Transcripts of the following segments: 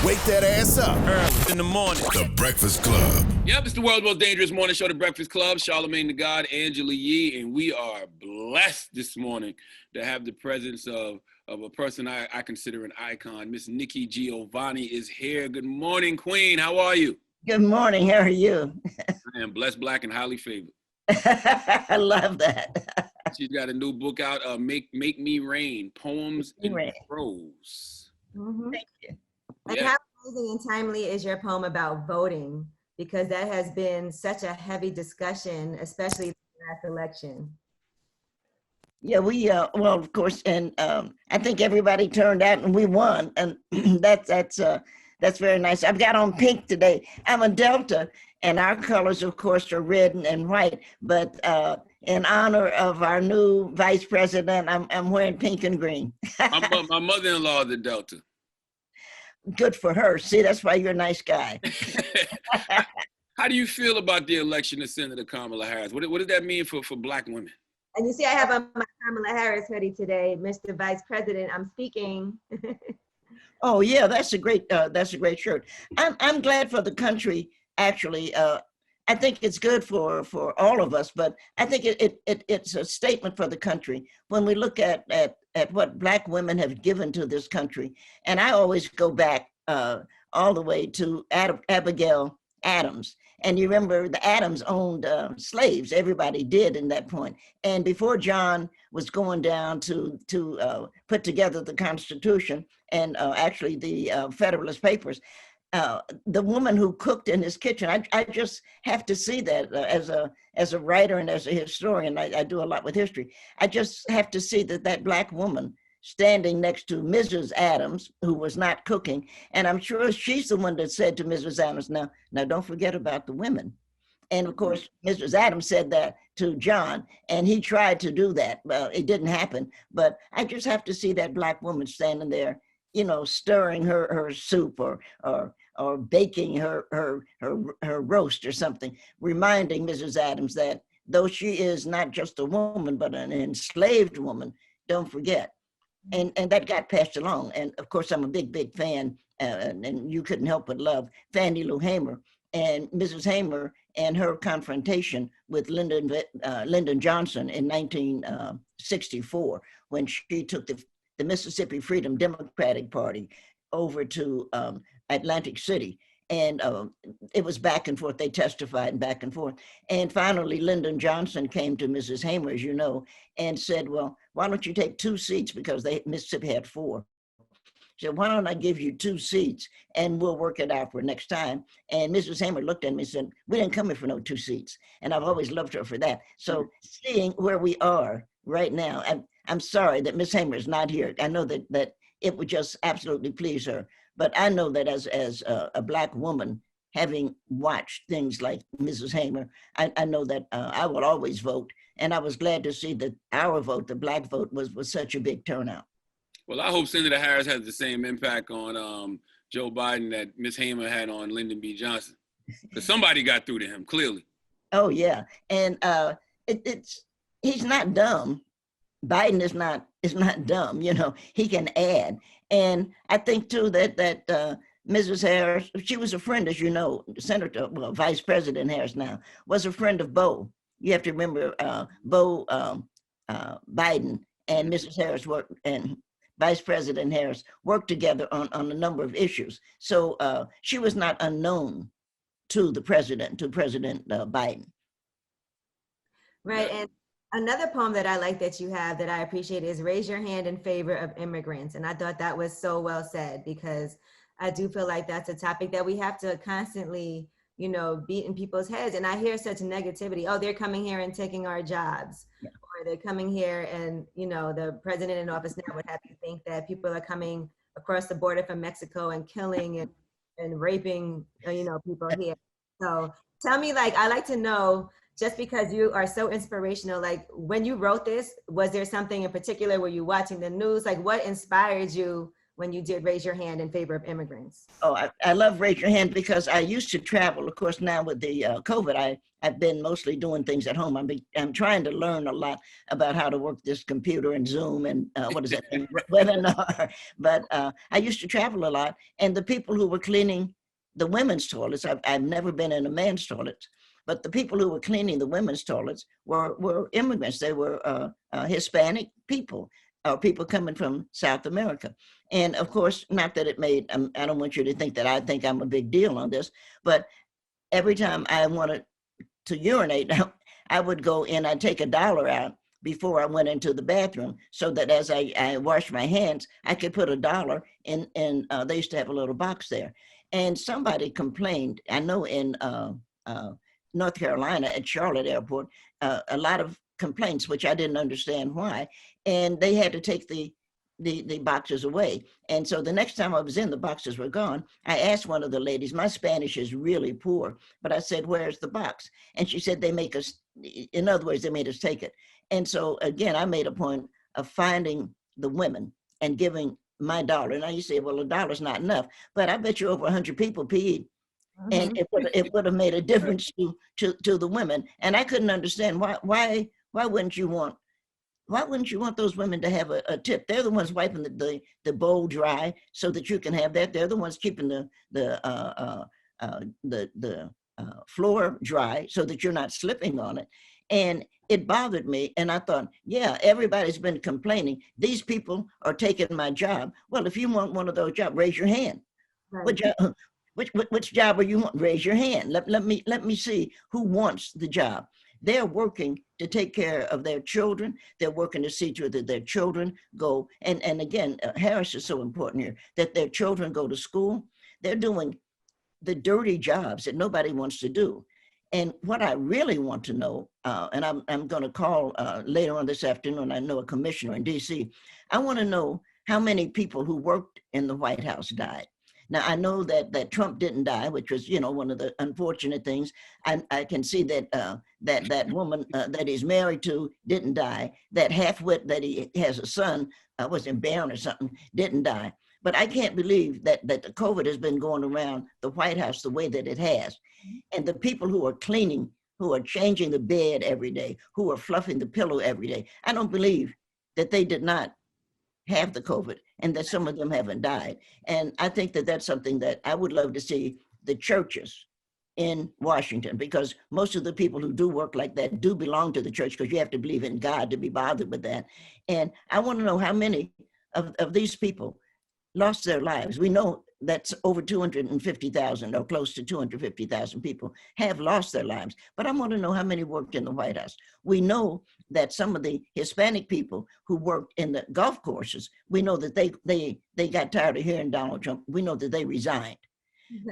Wake that ass up. Early in the morning. The Breakfast Club. Yep, it's the world's most dangerous morning show, The Breakfast Club. Charlamagne the God, Angela Yee, and we are blessed this morning to have the presence of a person I consider an icon. Miss Nikki Giovanni is here. Good morning, Queen. How are you? Good morning. How are you? I am blessed, black, and highly favored. I love that. She's got a new book out, Make Me Rain, Poems and Prose. Mm-hmm. Thank you. And Yeah. how amazing and timely is your poem about voting? Because that has been such a heavy discussion, especially the last election. Yeah, we well, of course, and I think everybody turned out and we won, and that's very nice. I've got on pink today. I'm a Delta, and our colors, of course, are red and white. But in honor of our new vice president, I'm wearing pink and green. My mother-in-law is a Delta. Good for her. See, that's why you're a nice guy. How do you feel about the election of Senator Kamala Harris? What does that mean for black women? And you see, I have on my Kamala Harris hoodie today, Mr. Vice President. I'm speaking. Oh yeah, that's a great shirt. I'm glad for the country. Actually, I think it's good for all of us. But I think it's a statement for the country when we look at what Black women have given to this country. And I always go back all the way to Abigail Adams. And you remember the Adams owned slaves. Everybody did in that point. And before John was going down to put together the Constitution and actually the Federalist Papers, the woman who cooked in his kitchen, I just have to see that as a writer and as a historian. I do a lot with history. I just have to see that Black woman standing next to Mrs. Adams, who was not cooking. And I'm sure she's the one that said to Mrs. Adams, now don't forget about the women. And of course, Mrs. Adams said that to John, and he tried to do that. It didn't happen. But I just have to see that Black woman standing there, stirring her soup or baking her roast or something, reminding Mrs. Adams that though she is not just a woman, but an enslaved woman, don't forget. And that got passed along. And of course, I'm a big fan, and you couldn't help but love Fannie Lou Hamer and Mrs. Hamer and her confrontation with Lyndon Johnson in 1964 when she took the Mississippi Freedom Democratic Party over to Atlantic City. And it was back and forth. They testified and back and forth. And finally, Lyndon Johnson came to Mrs. Hamer, as you know, and said, well, why don't you take 2 seats? Because Mississippi had 4. She said, why don't I give you 2 seats and we'll work it out for next time? And Mrs. Hamer looked at me and said, we didn't come here for no 2 seats. And I've always loved her for that. So seeing where we are right now, I'm sorry that Miss Hamer is not here. I know that it would just absolutely please her. But I know that as a Black woman, having watched things like Mrs. Hamer, I know that I will always vote. And I was glad to see that our vote, the Black vote, was such a big turnout. Well, I hope Senator Harris has the same impact on Joe Biden that Miss Hamer had on Lyndon B. Johnson. Because somebody got through to him, clearly. Oh, yeah. And he's not dumb. Biden is not dumb, he can add. And I think too that Mrs. Harris, she was a friend, as you know, Vice President Harris now, was a friend of Beau. You have to remember Beau Biden and Mrs. Harris and Vice President Harris worked together on a number of issues. So she was not unknown to President Biden. Right, and another poem that I like that you have that I appreciate is Raise Your Hand in Favor of Immigrants. And I thought that was so well said, because I do feel like that's a topic that we have to constantly, beat in people's heads. And I hear such negativity. Oh, they're coming here and taking our jobs. Yeah. Or they're coming here and, the president in office now would have you think that people are coming across the border from Mexico and killing and raping, people here. So tell me, I like to know, just because you are so inspirational, when you wrote this, was there something in particular? Were you watching the news? What inspired you when you did raise your hand in favor of immigrants? Oh, I love Raise Your Hand because I used to travel. Of course, now with the COVID, I've been mostly doing things at home. I'm trying to learn a lot about how to work this computer and Zoom and what is that thing, webinar. But I used to travel a lot, and the people who were cleaning the women's toilets, I've never been in a man's toilet, but the people who were cleaning the women's toilets were immigrants. They were Hispanic people. People coming from South America. And of course, not that it made, I don't want you to think that I think I'm a big deal on this, but every time I wanted to urinate, I would go in, I'd take $1 out before I went into the bathroom so that as I washed my hands, I could put $1 in, and they used to have a little box there. And somebody complained, I know in North Carolina at Charlotte Airport, a lot of complaints, which I didn't understand why, and they had to take the boxes away. And so the next time I was in, the boxes were gone. I asked one of the ladies, my Spanish is really poor, but I said, where's the box? And she said, they make us, in other words, they made us take it. And so again, I made a point of finding the women and giving my $1. Now you say, well, $1 is not enough, but I bet you over 100 people peed. And it would have made a difference to the women. And I couldn't understand why wouldn't you want those women to have a tip? They're the ones wiping the bowl dry so that you can have that. They're the ones keeping the floor dry so that you're not slipping on it. And it bothered me. And I thought, yeah, everybody's been complaining. These people are taking my job. Well, if you want one of those jobs, raise your hand. Right. Which job are you want? Raise your hand. Let me see who wants the job. They're working to take care of their children. They're working to see to it that their children go, and again, Harris is so important here, that their children go to school. They're doing the dirty jobs that nobody wants to do. And what I really want to know, and I'm going to call later on this afternoon, I know a commissioner in DC, I want to know how many people who worked in the White House died. Now, I know that Trump didn't die, which was, one of the unfortunate things. I can see that that woman that he's married to didn't die. That half-wit that he has a son, was in Barron or something, didn't die. But I can't believe that the COVID has been going around the White House the way that it has. And the people who are cleaning, who are changing the bed every day, who are fluffing the pillow every day, I don't believe that they did not have the COVID and that some of them haven't died. And I think that that's something that I would love to see the churches in Washington, because most of the people who do work like that do belong to the church, because you have to believe in God to be bothered with that. And I want to know how many of these people lost their lives. We know that's over 250,000 or close to 250,000 people have lost their lives. But I want to know how many worked in the White House. We know that some of the Hispanic people who worked in the golf courses, we know that they got tired of hearing Donald Trump. We know that they resigned.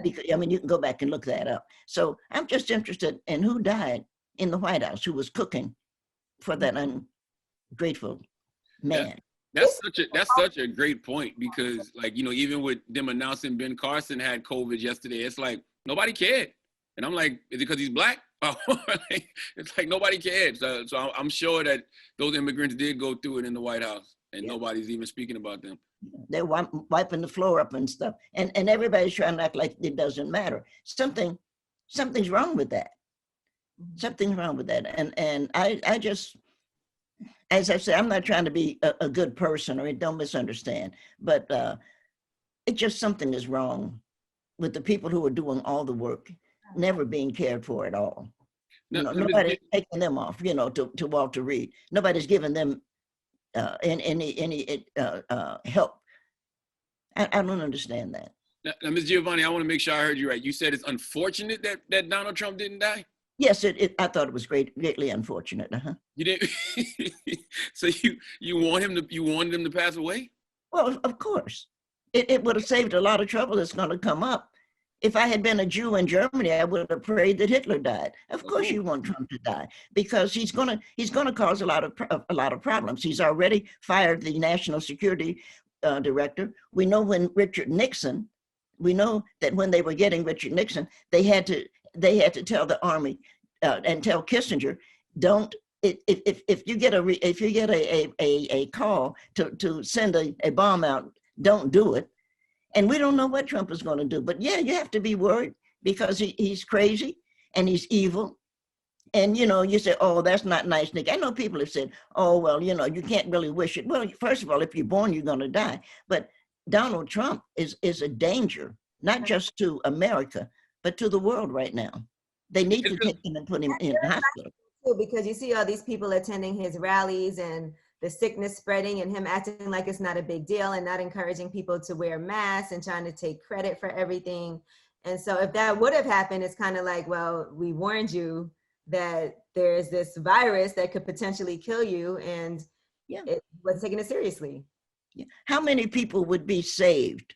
Because, I mean, you can go back and look that up. So I'm just interested in who died in the White House, who was cooking for that ungrateful man. That's such a great point, because even with them announcing Ben Carson had COVID yesterday, it's like nobody cared. And I'm like, is it because he's black? It's like nobody cared. So I'm sure that those immigrants did go through it in the White House, and nobody's even speaking about them. They're wiping the floor up and stuff. And everybody's trying to act like it doesn't matter. Something's wrong with that. Something's wrong with that. And I just, as I said, I'm not trying to be a good person, or don't misunderstand, but it just something is wrong with the people who are doing all the work, never being cared for at all. Nobody's taking them off, to Walter Reed. Nobody's giving them any help. I don't understand that. Now, Ms. Giovanni, I want to make sure I heard you right. You said it's unfortunate that Donald Trump didn't die? Yes, I thought it was greatly unfortunate. You didn't? So you wanted him to pass away? Well, of course. It would have saved a lot of trouble that's going to come up. If I had been a Jew in Germany, I would have prayed that Hitler died. Of course, you want Trump to die, because he's gonna cause a lot of problems. He's already fired the national security director. We know when Richard Nixon, we know that when they were getting Richard Nixon, they had to tell the army and tell Kissinger, don't. If you get a call to send a bomb out don't do it. And we don't know what Trump is going to do. But yeah, you have to be worried because he's crazy and he's evil. And, you say, oh, that's not nice, Nick. I know people have said, oh, well, you can't really wish it. Well, first of all, if you're born, you're going to die. But Donald Trump is a danger, not just to America, but to the world right now. They need to take him and put him in the hospital. Because you see all these people attending his rallies and the sickness spreading and him acting like it's not a big deal and not encouraging people to wear masks and trying to take credit for everything. And so if that would have happened, it's kind of like, well, we warned you that there's this virus that could potentially kill you, and it was taking it seriously. Yeah. How many people would be saved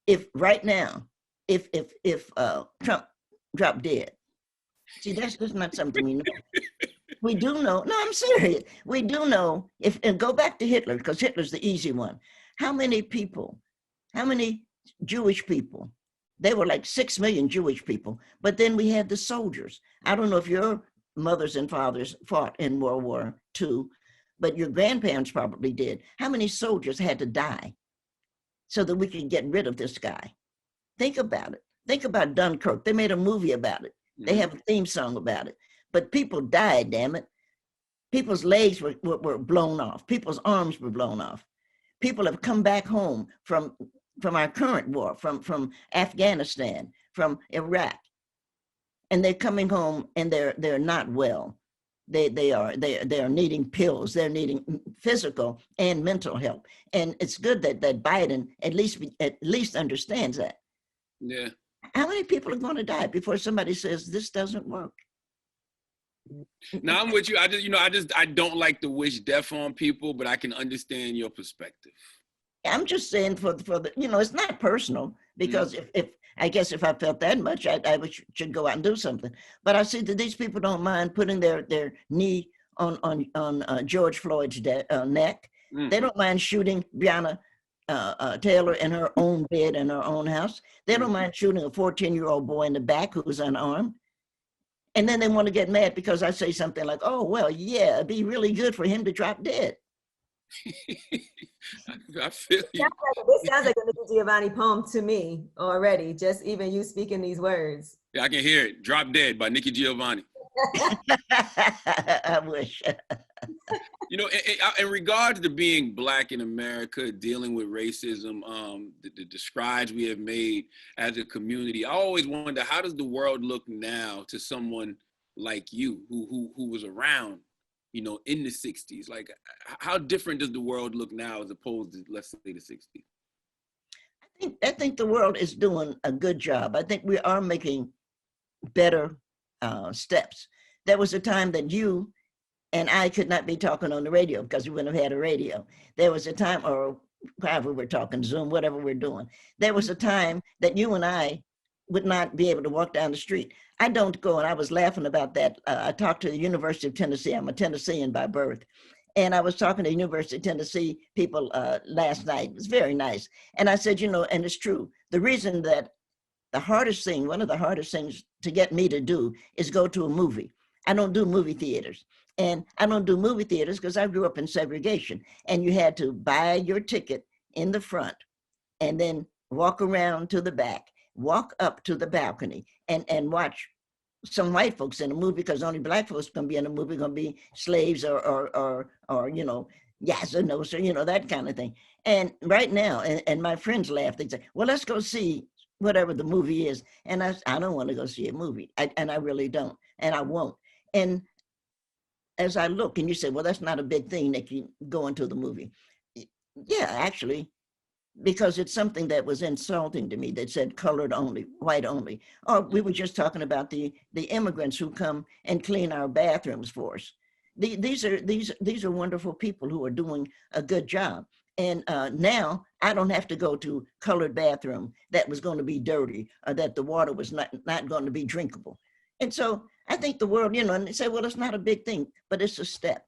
if right now, if Trump dropped dead? See, that's not something we know. We do know. No, I'm serious. We do know. And go back to Hitler, because Hitler's the easy one. How many people? How many Jewish people? They were like 6 million Jewish people. But then we had the soldiers. I don't know if your mothers and fathers fought in World War II, but your grandparents probably did. How many soldiers had to die so that we could get rid of this guy? Think about it. Think about Dunkirk. They made a movie about it. They have a theme song about it. But people died, damn it. People's legs were blown off. People's arms were blown off. People have come back home from our current war, from Afghanistan, from Iraq. And they're coming home and they're not well. They are needing pills. They're needing physical and mental help. And it's good that Biden at least understands that. Yeah. How many people are going to die before somebody says this doesn't work? Now I'm with you. I don't like to wish death on people, but I can understand your perspective. I'm just saying for the it's not personal, because if I guess if I felt that much, I should go out and do something. But I see that these people don't mind putting their knee on George Floyd's neck. They don't mind shooting Breanna Taylor in her own bed in her own house. They don't mind shooting a 14-year-old boy in the back who's unarmed. And then they want to get mad because I say something like, oh, well, yeah, it'd be really good for him to drop dead. I feel you. This sounds like a Nikki Giovanni poem to me already, just even you speaking these words. Yeah, I can hear it. Drop Dead by Nikki Giovanni. I wish. In regards to being Black in America, dealing with racism, the strides we have made as a community, I always wonder, how does the world look now to someone like you who was around, in the 60s? Like, how different does the world look now as opposed to, let's say, the 60s? I think the world is doing a good job. I think we are making better steps. There was a time that you and I could not be talking on the radio because we wouldn't have had a radio. There was a time, or however we're talking, Zoom, whatever we're doing. There was a time that you and I would not be able to walk down the street. I don't go, and I was laughing about that. I talked to the University of Tennessee. I'm a Tennessean by birth. And I was talking to the University of Tennessee people last night. It was very nice. And I said, and it's true. The reason that one of the hardest things to get me to do is go to a movie. I don't do movie theaters. And I don't do movie theaters because I grew up in segregation. And you had to buy your ticket in the front and then walk around to the back, walk up to the balcony and watch some white folks in a movie, because only Black folks going to be in a movie, going to be slaves or yes or no, sir, that kind of thing. And right now, and my friends laugh, they say, well, let's go see whatever the movie is. And I don't want to go see a movie. And I really don't. And I won't. And as I look, and you say, well, that's not a big thing that you go into the movie. Yeah, actually, because it's something that was insulting to me that said colored only, white only. Or we were just talking about the immigrants who come and clean our bathrooms for us. These are wonderful people who are doing a good job. And now I don't have to go to colored bathroom that was going to be dirty or that the water was not going to be drinkable. And so I think the world, and they say, well, it's not a big thing, but it's a step.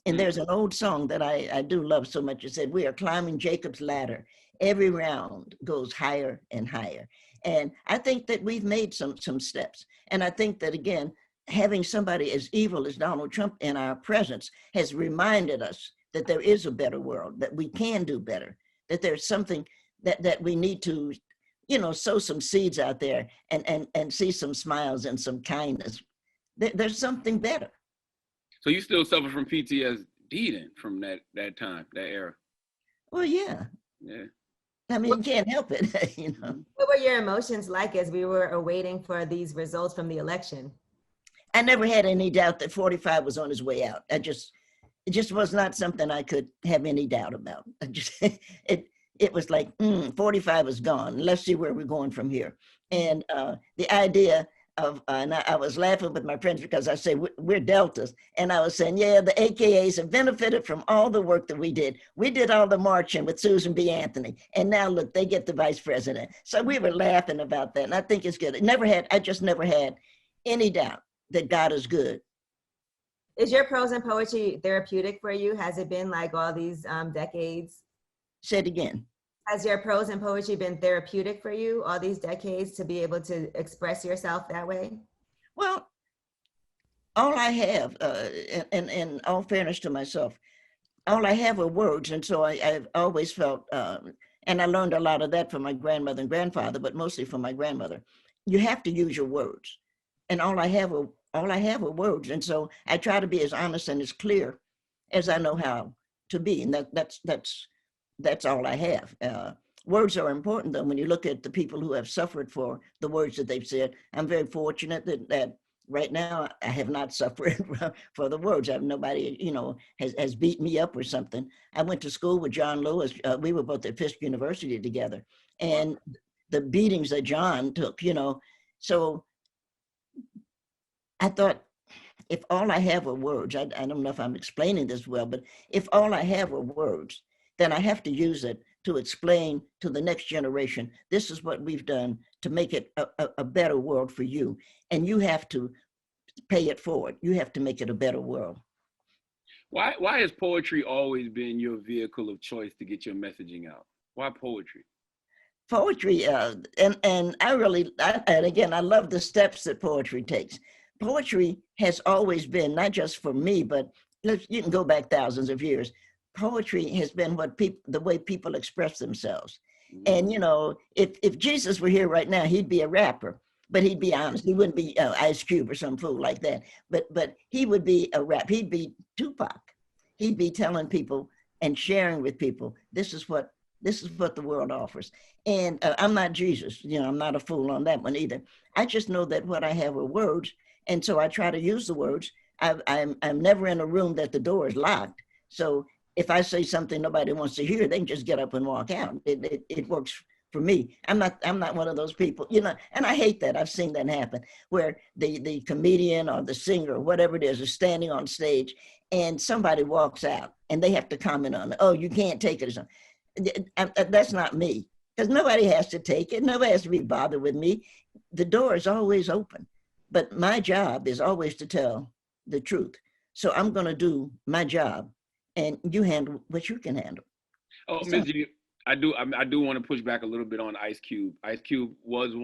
And there's an old song that I do love so much. It said, we are climbing Jacob's ladder. Every round goes higher and higher. And I think that we've made some steps. And I think that, again, having somebody as evil as Donald Trump in our presence has reminded us that there is a better world, that we can do better. that there's something that we need to, sow some seeds out there and see some smiles and some kindness. There's something better. So you still suffer from PTSD then from that time, that era? Well, yeah. Yeah. I mean, you can't help it, What were your emotions like as we were awaiting for these results from the election? I never had any doubt that 45 was on his way out. It just was not something I could have any doubt about. It was like, 45 is gone. Let's see where we're going from here. And the idea of, and I was laughing with my friends because I say we're Deltas. And I was saying, yeah, the AKAs have benefited from all the work that we did. We did all the marching with Susan B. Anthony. And now look, they get the vice president. So we were laughing about that. And I think it's good. I just never had any doubt that God is good. Is your prose and poetry therapeutic for you? Has it been like all these decades? Say it again. Has your prose and poetry been therapeutic for you all these decades to be able to express yourself that way? Well, all I have, in all fairness to myself, all I have are words. And so I've always felt, and I learned a lot of that from my grandmother and grandfather, but mostly from my grandmother. You have to use your words. And all I have are words. And so I try to be as honest and as clear as I know how to be. And that's all I have. Words are important, though. When you look at the people who have suffered for the words that they've said, I'm very fortunate that right now I have not suffered for the words. I have nobody, has beat me up or something. I went to school with John Lewis. We were both at Fisk University together, and the beatings that John took, so I thought, if all I have are words, I don't know if I'm explaining this well, but if all I have are words, then I have to use it to explain to the next generation, this is what we've done to make it a better world for you. And you have to pay it forward. You have to make it a better world. Why has poetry always been your vehicle of choice to get your messaging out? Why poetry? Poetry, and again, I love the steps that poetry takes. Poetry has always been, not just for me, but you can go back thousands of years. Poetry has been the way people express themselves. And, if Jesus were here right now, he'd be a rapper, but he'd be honest. He wouldn't be Ice Cube or some fool like that. But he would be a rap. He'd be Tupac. He'd be telling people and sharing with people, this is what the world offers. And I'm not Jesus. I'm not a fool on that one either. I just know that what I have are words. And so I try to use the words. I'm never in a room that the door is locked. So if I say something nobody wants to hear, they can just get up and walk out. It works for me. I'm not one of those people, and I hate that. I've seen that happen where the comedian or the singer or whatever it is standing on stage and somebody walks out and they have to comment on it. Oh, you can't take it or something. That's not me, because nobody has to take it. Nobody has to be bothered with me. The door is always open, but my job is always to tell the truth. So I'm going to do my job. And you handle what you can handle. Oh, Ms. G, I do want to push back a little bit on Ice Cube. Ice Cube was he's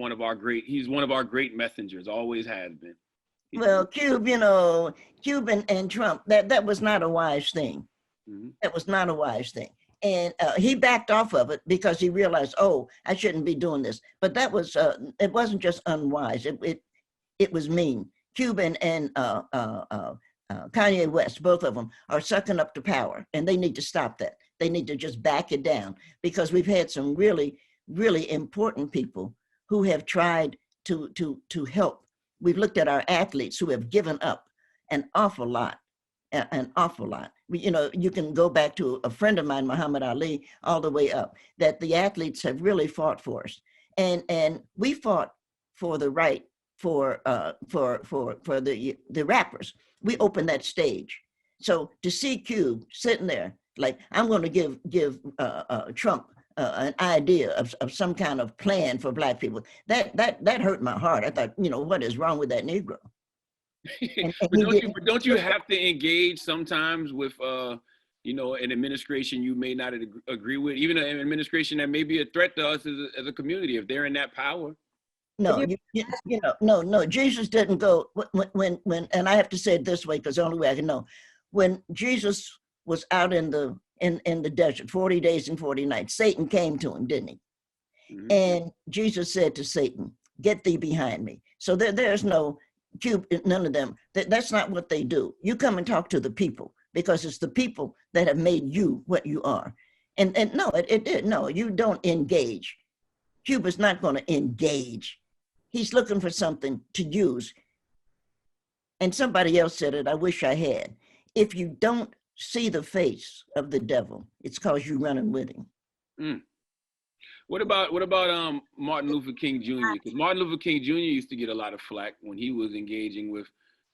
one of our great messengers, always has been. Well, Cube, Cube and Trump, that was not a wise thing. Mm-hmm. That was not a wise thing. And he backed off of it because he realized, oh, I shouldn't be doing this. But that was, it wasn't just unwise. It was mean. Cube and Kanye West, both of them, are sucking up to power, and they need to stop that. They need to just back it down, because we've had some really, really important people who have tried to help. We've looked at our athletes who have given up an awful lot. You can go back to a friend of mine, Muhammad Ali, all the way up, that the athletes have really fought for us. And we fought for the right for the rappers. We opened that stage. So to see Cube sitting there, like, I'm going to give Trump an idea of some kind of plan for Black people, that hurt my heart. I thought, what is wrong with that Negro? But don't you have to engage sometimes with an administration you may not agree with, even an administration that may be a threat to us as a community, if they're in that power? No, no. Jesus didn't go when, and I have to say it this way because the only way I can know. When Jesus was out in the in the desert, 40 days and 40 nights. Satan came to him, didn't he? Mhm. And Jesus said to Satan, get thee behind me. So there's no none of them. That's not what they do. You come and talk to the people, because it's the people that have made you what you are. And no, it did. No, you don't engage. Cuba's not going to engage. He's looking for something to use. And somebody else said it, I wish I had. If you don't see the face of the devil, it's because you're running with him. Mm. What about Martin Luther King Jr.? Because Martin Luther King Jr. used to get a lot of flack when he was engaging with,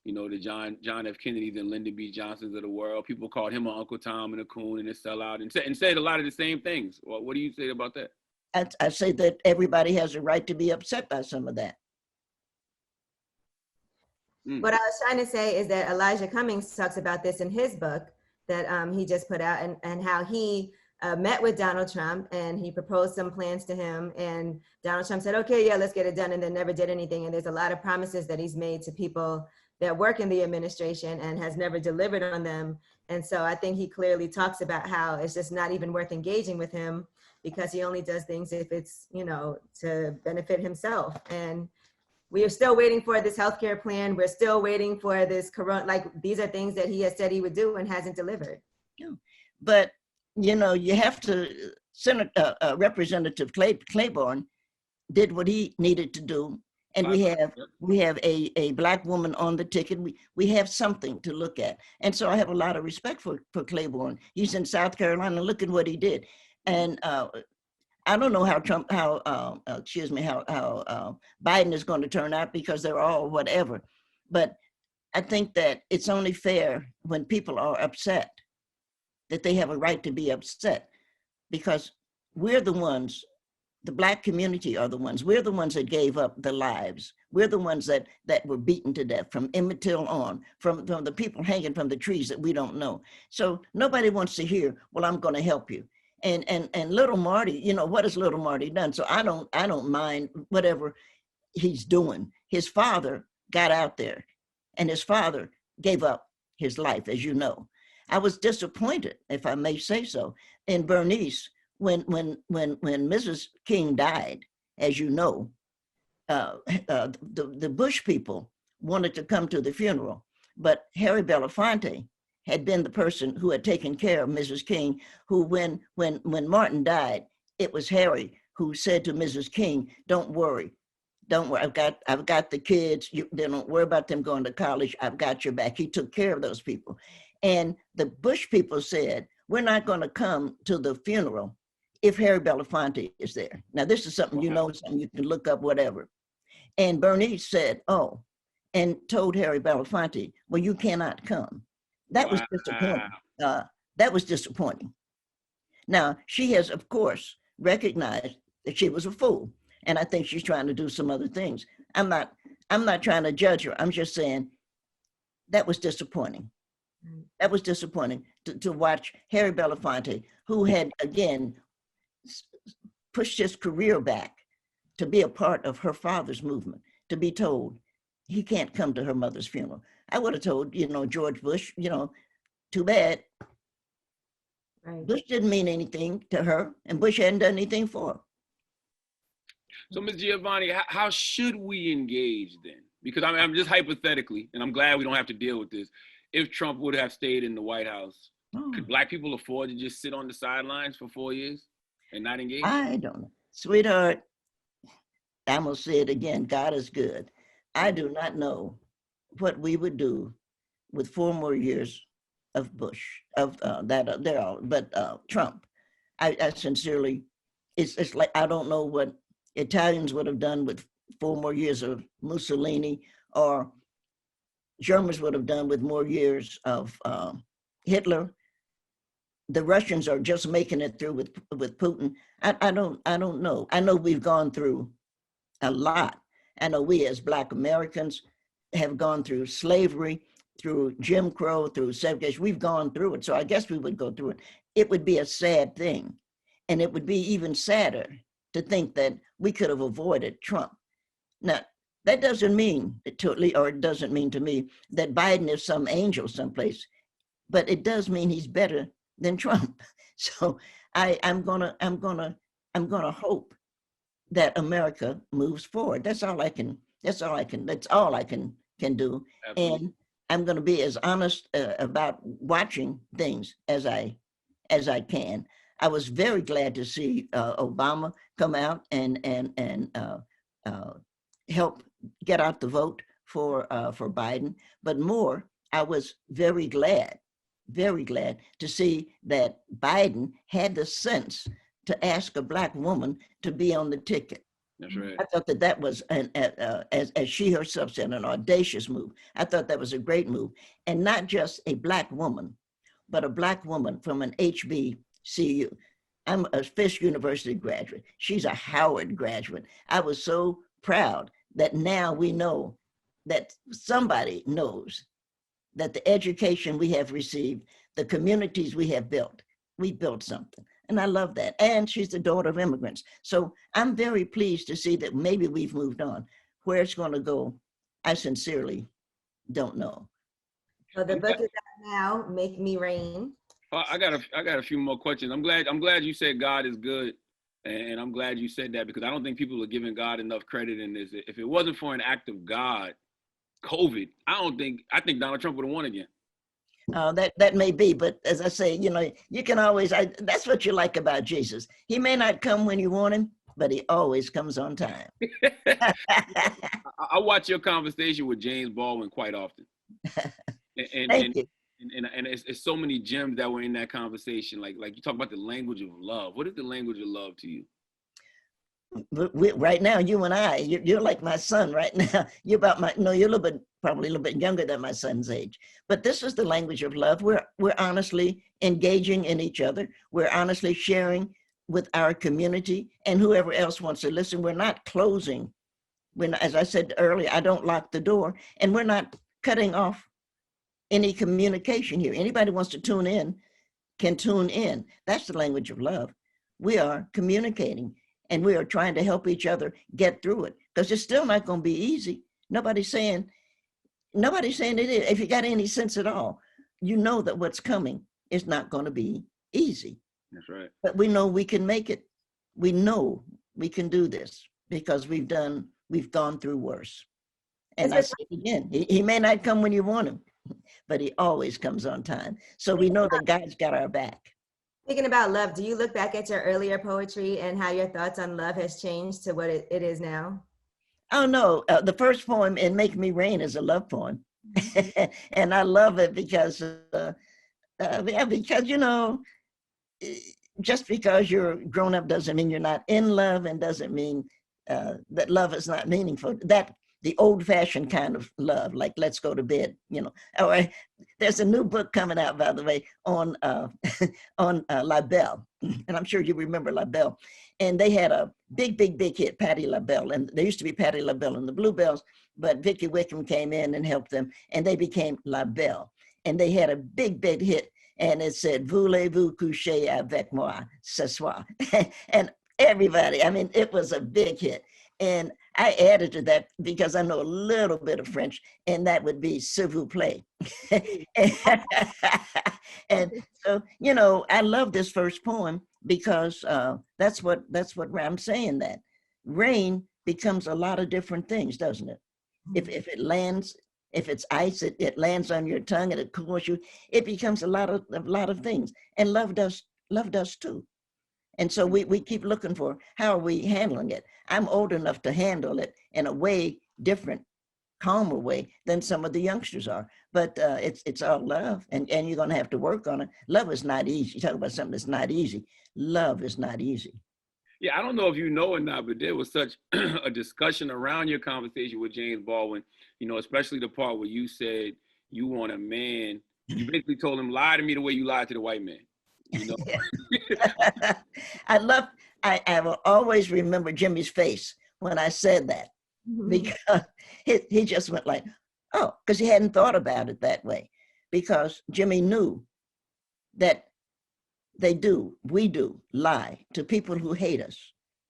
the John F. Kennedys and Lyndon B. Johnsons of the world. People called him an Uncle Tom and a coon and a sellout, and said a lot of the same things. Well, what do you say about that? I say that everybody has a right to be upset by some of that. What I was trying to say is that Elijah Cummings talks about this in his book that he just put out, and how he met with Donald Trump and he proposed some plans to him, and Donald Trump said, okay, yeah, let's get it done, and then never did anything. And there's a lot of promises that he's made to people that work in the administration and has never delivered on them. And so I think he clearly talks about how it's just not even worth engaging with him, because he only does things if it's, to benefit himself. And we are still waiting for this healthcare plan. We're still waiting for this corona. Like, these are things that he has said he would do and hasn't delivered. Yeah. But, you have to, Representative Claiborne did what he needed to do. And we have a Black woman on the ticket. We have something to look at. And so I have a lot of respect for Claiborne. He's in South Carolina. Look at what he did. And I don't know how Biden is going to turn out, because they're all whatever. But I think that it's only fair when people are upset that they have a right to be upset, because we're the ones, the Black community are the ones, we're the ones that gave up their lives. We're the ones that were beaten to death, from Emmett Till on, from the people hanging from the trees that we don't know. So nobody wants to hear, well, I'm going to help you. And little Marty, what has little Marty done? So I don't mind whatever he's doing. His father got out there, and his father gave up his life, as you know. I was disappointed, if I may say so, in Bernice when Mrs. King died, as you know. The Bush people wanted to come to the funeral, but Harry Belafonte had been the person who had taken care of Mrs. King, who when Martin died, it was Harry who said to Mrs. King, don't worry, I've got the kids, don't worry about them going to college, I've got your back. He took care of those people. And the Bush people said, we're not going to come to the funeral if Harry Belafonte is there. Now, this is something something you can look up, whatever. And Bernice said, oh, and told Harry Belafonte, well, you cannot come. That was disappointing. That was disappointing. Now, she has, of course, recognized that she was a fool. And I think she's trying to do some other things. I'm not trying to judge her. I'm just saying that was disappointing. That was disappointing to watch Harry Belafonte, who had, again, pushed his career back to be a part of her father's movement, to be told he can't come to her mother's funeral. I would have told, George Bush, too bad. Right. Bush didn't mean anything to her, and Bush hadn't done anything for her. So, Ms. Giovanni, how should we engage then? Because I'm just hypothetically, and I'm glad we don't have to deal with this. If Trump would have stayed in the White House, could Black people afford to just sit on the sidelines for 4 years and not engage? I don't know. Sweetheart, I'm going to say it again, God is good. I do not know what we would do with 4 more years of Bush, Trump. I sincerely, it's like, I don't know what Italians would have done with 4 more years of Mussolini, or Germans would have done with more years of Hitler. The Russians are just making it through with Putin. I don't know. I know we've gone through a lot. I know we as Black Americans have gone through slavery, through Jim Crow, through segregation. We've gone through it. So I guess we would go through it. It would be a sad thing. And it would be even sadder to think that we could have avoided Trump. Now, that doesn't mean, it doesn't mean to me that Biden is some angel someplace, but it does mean he's better than Trump. So I'm gonna hope that America moves forward. That's all I can do. Absolutely. And I'm going to be as honest about watching things as I can. I was very glad to see Obama come out and help get out the vote for Biden. But more, I was very glad to see that Biden had the sense to ask a Black woman to be on the ticket. That's right. I thought that was, as she herself said, an audacious move. I thought that was a great move. And not just a Black woman, but a Black woman from an HBCU. I'm a Fisk University graduate. She's a Howard graduate. I was so proud that now we know that somebody knows that the education we have received, the communities we have built, we built something. And I love that. And she's the daughter of immigrants. So I'm very pleased to see that maybe we've moved on. Where it's going to go, I sincerely don't know. So the book is out now, Make Me Rain. I got a few more questions. I'm glad you said God is good, and I'm glad you said that, because I don't think people are giving God enough credit in this. If it wasn't for an act of God, COVID, I think Donald Trump would have won again. That may be, but as I say, you can always, that's what you like about Jesus. He may not come when you want him, but he always comes on time. I watch your conversation with James Baldwin quite often. Thank you. And it's so many gems that were in that conversation. Like you talk about the language of love. What is the language of love to you? Right now, you and I, you're like my son right now. You're probably a little bit younger than my son's age. But this is the language of love. We're honestly engaging in each other. We're honestly sharing with our community and whoever else wants to listen. We're not closing. As I said earlier, I don't lock the door, and we're not cutting off any communication here. Anybody wants to tune in can tune in. That's the language of love. We are communicating. And we are trying to help each other get through it, because it's still not going to be easy. Nobody's saying it is. If you got any sense at all, you know that what's coming is not going to be easy. That's right. But we know we can make it. We know we can do this because we've gone through worse. And I say it again, he may not come when you want him, but he always comes on time. So we know that God's got our back. Speaking about love, do you look back at your earlier poetry and how your thoughts on love has changed to what it is now? Oh, no. The first poem in Make Me Rain is a love poem. And I love it because just because you're grown up doesn't mean you're not in love, and doesn't mean that love is not meaningful. That the old-fashioned kind of love, like let's go to bed, Or there's a new book coming out, by the way, on La Belle, and I'm sure you remember La Belle. And they had a big hit, Patti LaBelle, and there used to be Patti LaBelle and the Bluebells, but Vicky Wickham came in and helped them, and they became La Belle. And they had a big hit, and it said, "Voulez-vous coucher avec moi ce soir?" And everybody, it was a big hit. And I added to that because I know a little bit of French, and that would be "s'il vous plaît." And so, I love this first poem because that's what I'm saying, that rain becomes a lot of different things, doesn't it? If it lands, if it's ice, it lands on your tongue and it cools you. It becomes a lot of things, and love does too. And so we keep looking for, how are we handling it? I'm old enough to handle it in a way different, calmer way than some of the youngsters are. But it's all love, and you're going to have to work on it. Love is not easy. You talk about something that's not easy. Love is not easy. Yeah, I don't know if you know or not, but there was such a discussion around your conversation with James Baldwin, especially the part where you said you want a man. You basically told him, lie to me the way you lied to the white man. I will always remember Jimmy's face when I said that, because he just went like, oh, because he hadn't thought about it that way, because Jimmy knew that we do lie to people who hate us.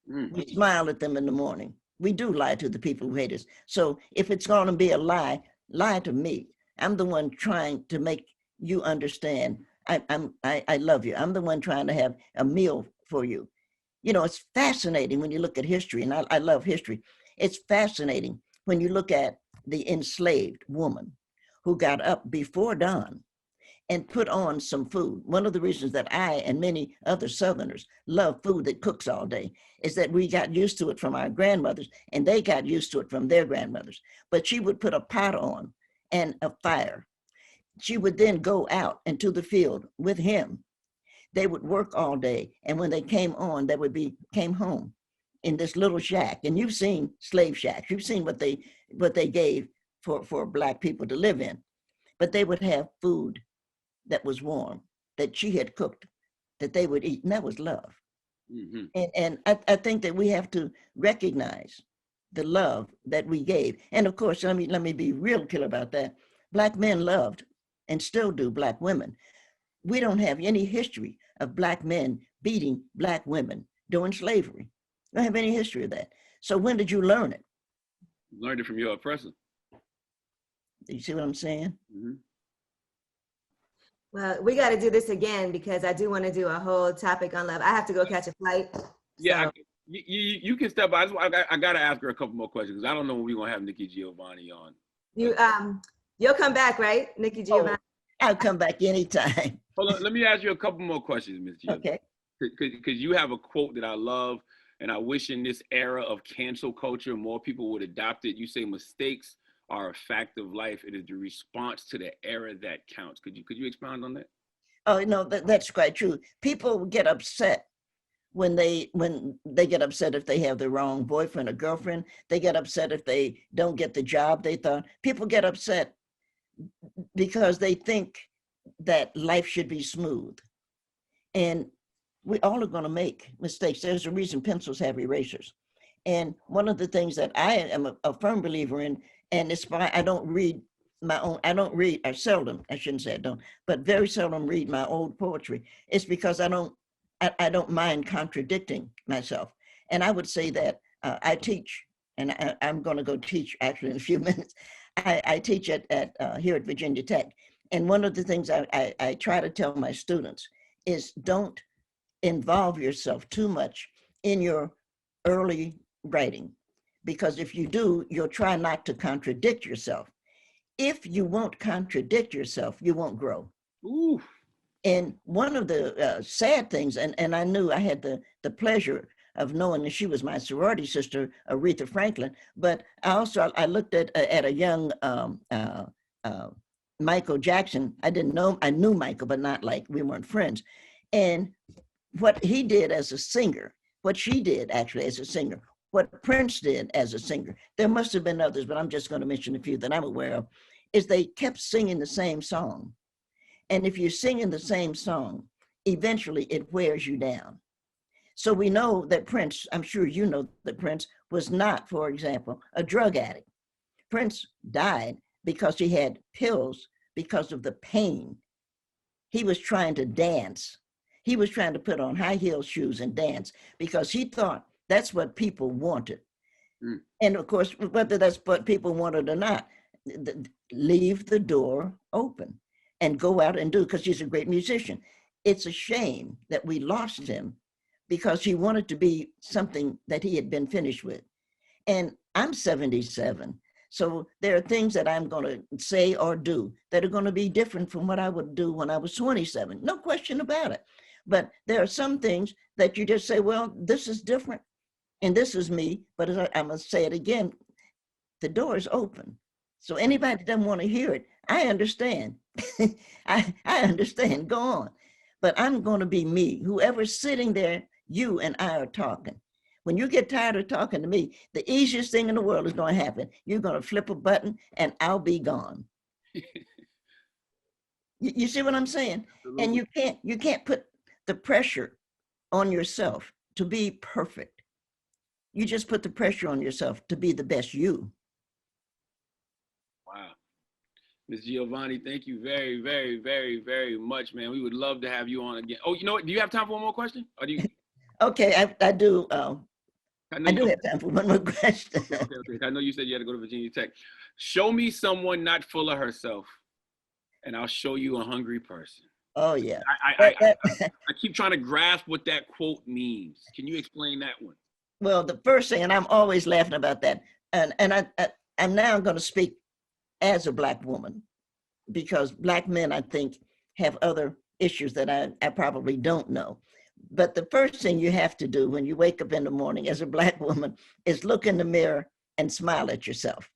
We smile at them in the morning. We do lie to the people who hate us. So if it's going to be a lie to me. I'm the one trying to make you understand I love you. I'm the one trying to have a meal for you. You know, it's fascinating when you look at history, and I love history. It's fascinating when you look at the enslaved woman who got up before dawn and put on some food. One of the reasons that I and many other Southerners love food that cooks all day is that we got used to it from our grandmothers, and they got used to it from their grandmothers. But she would put a pot on and a fire. She would then go out into the field with him. They would work all day, and when they came on, came home in this little shack. And you've seen slave shacks. You've seen what they gave for Black people to live in. But they would have food that was warm, that she had cooked, that they would eat, and that was love. Mm-hmm. And I think that we have to recognize the love that we gave. And of course, let me be real clear about that. Black men loved and still do Black women. We don't have any history of Black men beating Black women during slavery. We don't have any history of that. So when did you learn it? Learned it from your oppressor. You see what I'm saying? Mm-hmm. Well, we got to do this again because I do want to do a whole topic on love. I have to go catch a flight. Yeah, so. you can step by. I got to ask her a couple more questions because I don't know when we're going to have Nikki Giovanni on. You'll come back, right, Nikki Giovanni? Oh, I'll come back anytime. Hold on, let me ask you a couple more questions, Ms. Giovanni. Okay. Because you have a quote that I love, and I wish in this era of cancel culture, more people would adopt it. You say mistakes are a fact of life. It is the response to the era that counts. Could you expound on that? Oh, no, that's quite true. People get upset when they get upset if they have the wrong boyfriend or girlfriend. They get upset if they don't get the job they thought. People get upset because they think that life should be smooth. And we all are going to make mistakes. There's a reason pencils have erasers. And one of the things that I am a firm believer in, and it's why I don't read I seldom, I shouldn't say I don't, but very seldom read my old poetry. It's because I don't mind contradicting myself. And I would say that I teach, and I'm going to go teach actually in a few minutes. I teach at here at Virginia Tech. And one of the things I try to tell my students is don't involve yourself too much in your early writing, because if you do, you'll try not to contradict yourself. If you won't contradict yourself, you won't grow. Ooh. And one of the sad things, and I knew I had the pleasure of knowing that she was my sorority sister, Aretha Franklin, but I looked at a young Michael Jackson. I knew Michael, but not like we weren't friends. And what he did as a singer, what she did actually as a singer, what Prince did as a singer, there must have been others, but I'm just going to mention a few that I'm aware of, is they kept singing the same song. And if you're singing the same song, eventually it wears you down. So we know that Prince, I'm sure you know that Prince was not, for example, a drug addict. Prince died because he had pills because of the pain. He was trying to dance. He was trying to put on high heel shoes and dance because he thought that's what people wanted. Mm. And of course, whether that's what people wanted or not, leave the door open and go out and do, because he's a great musician. It's a shame that we lost him because he wanted to be something that he had been finished with. And I'm 77. So there are things that I'm going to say or do that are going to be different from what I would do when I was 27. No question about it. But there are some things that you just say, well, this is different and this is me. But I'm going to say it again, the door is open. So anybody that doesn't want to hear it, I understand. I understand, go on. But I'm going to be me. Whoever's sitting there, you and I are talking. When you get tired of talking to me, the easiest thing in the world is going to happen. You're going to flip a button and I'll be gone. You see what I'm saying? Absolutely. And you can't put the pressure on yourself to be perfect. You just put the pressure on yourself to be the best you. Wow. Ms. Giovanni, thank you very, very, very, very much, man. We would love to have you on again. Oh, you know what? Do you have time for one more question? Or do you? Okay, I do. I do have time for one more question. Okay. I know you said you had to go to Virginia Tech. Show me someone not full of herself, and I'll show you a hungry person. Oh yeah. I keep trying to grasp what that quote means. Can you explain that one? Well, the first thing, and I'm always laughing about that, I'm now going to speak as a Black woman, because Black men, I think, have other issues that I probably don't know. But the first thing you have to do when you wake up in the morning as a Black woman is look in the mirror and smile at yourself.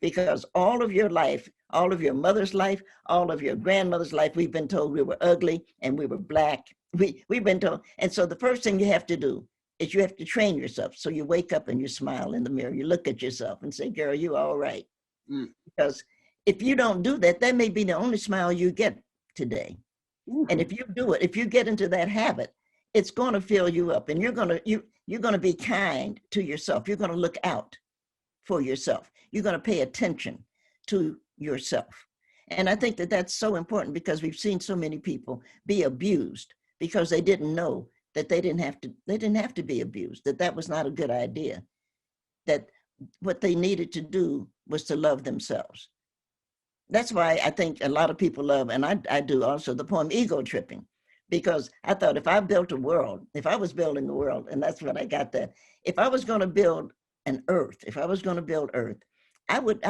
Because all of your life, all of your mother's life, all of your grandmother's life, we've been told we were ugly and we were Black. We've been told. And so the first thing you have to do is you have to train yourself. So you wake up and you smile in the mirror, you look at yourself and say, girl, you all right. Because if you don't do that, that may be the only smile you get today. And if you do it, if you get into that habit, it's going to fill you up, and you're going to be kind to yourself. You're going to look out for yourself. You're going to pay attention to yourself. And I think that that's so important, because we've seen so many people be abused because they didn't know that they didn't have to be abused, that was not a good idea, that what they needed to do was to love themselves. That's why I think a lot of people love, and I do also, the poem Ego Tripping, because I thought if I built a world, if I was building the world, and that's when I got that, if I was going to build an earth, if I was going to build earth, I would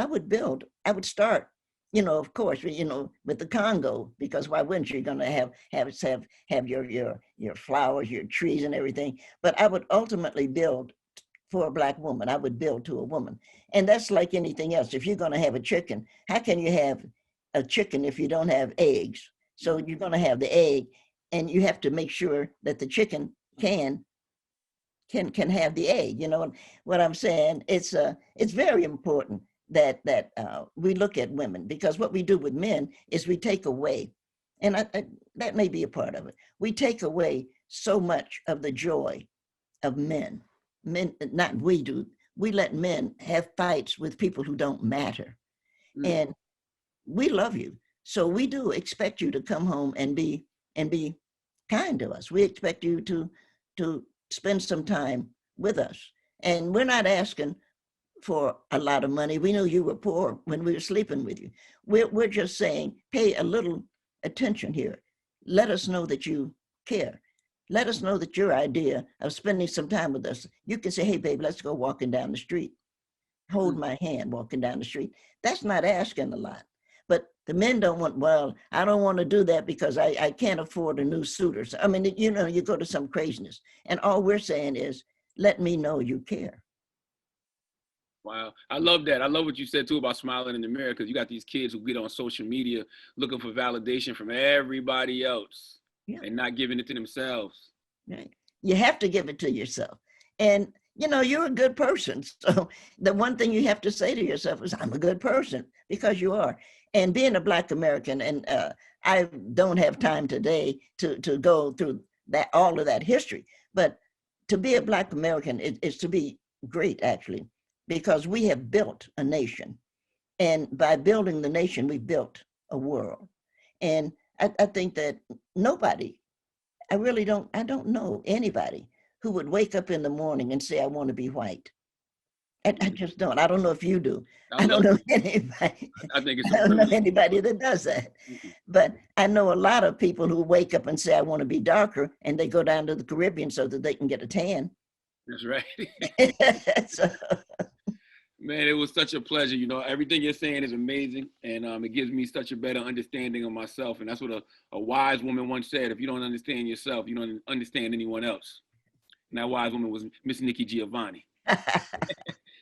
start, of course, with the Congo, because why wouldn't you? You're going to have your flowers, your trees and everything. But I would ultimately build for a Black woman. I would build to a woman. And that's like anything else. If you're going to have a chicken, how can you have a chicken if you don't have eggs? So you're going to have the egg, and you have to make sure that the chicken can have the egg. You know what I'm saying? It's very important that we look at women, because what we do with men is we take away, and that may be a part of it. We take away so much of the joy of men. Men, not we do. We let men have fights with people who don't matter, and we love you, so we do expect you to come home and be kind to us. We expect you to spend some time with us, and we're not asking for a lot of money. We knew you were poor when we were sleeping with you. We're just saying, pay a little attention here. Let us know that you care. Let us know that your idea of spending some time with us, you can say, hey, babe, let's go walking down the street. Hold my hand walking down the street. That's not asking a lot. But the men don't want, well, I don't want to do that because I can't afford a new suit or something. I mean, you go to some craziness. And all we're saying is, let me know you care. Wow. I love that. I love what you said too about smiling in the mirror, because you got these kids who get on social media looking for validation from everybody else. Yeah. And not giving it to themselves. Right. You have to give it to yourself. And, you're a good person. So the one thing you have to say to yourself is, I'm a good person, because you are. And being a Black American, and I don't have time today to go through all of that history, but to be a Black American is to be great, actually, because we have built a nation. And by building the nation, we built a world. And I think that I don't know anybody who would wake up in the morning and say, I want to be white. I just don't. I don't know if you do. I don't know anybody. I don't know anybody that does that. But I know a lot of people who wake up and say, I want to be darker, and they go down to the Caribbean so that they can get a tan. That's right. Man, it was such a pleasure. Everything you're saying is amazing, and it gives me such a better understanding of myself. And that's what a wise woman once said: if you don't understand yourself, you don't understand anyone else. And that wise woman was Miss Nikki Giovanni.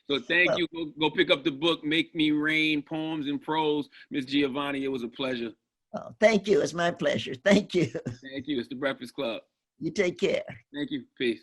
So thank you. Go pick up the book, Make Me Rain, Poems and Prose. Miss Giovanni, it was a pleasure. Oh, thank you. It's my pleasure. Thank you. Thank you. It's the Breakfast Club. You take care. Thank you. Peace.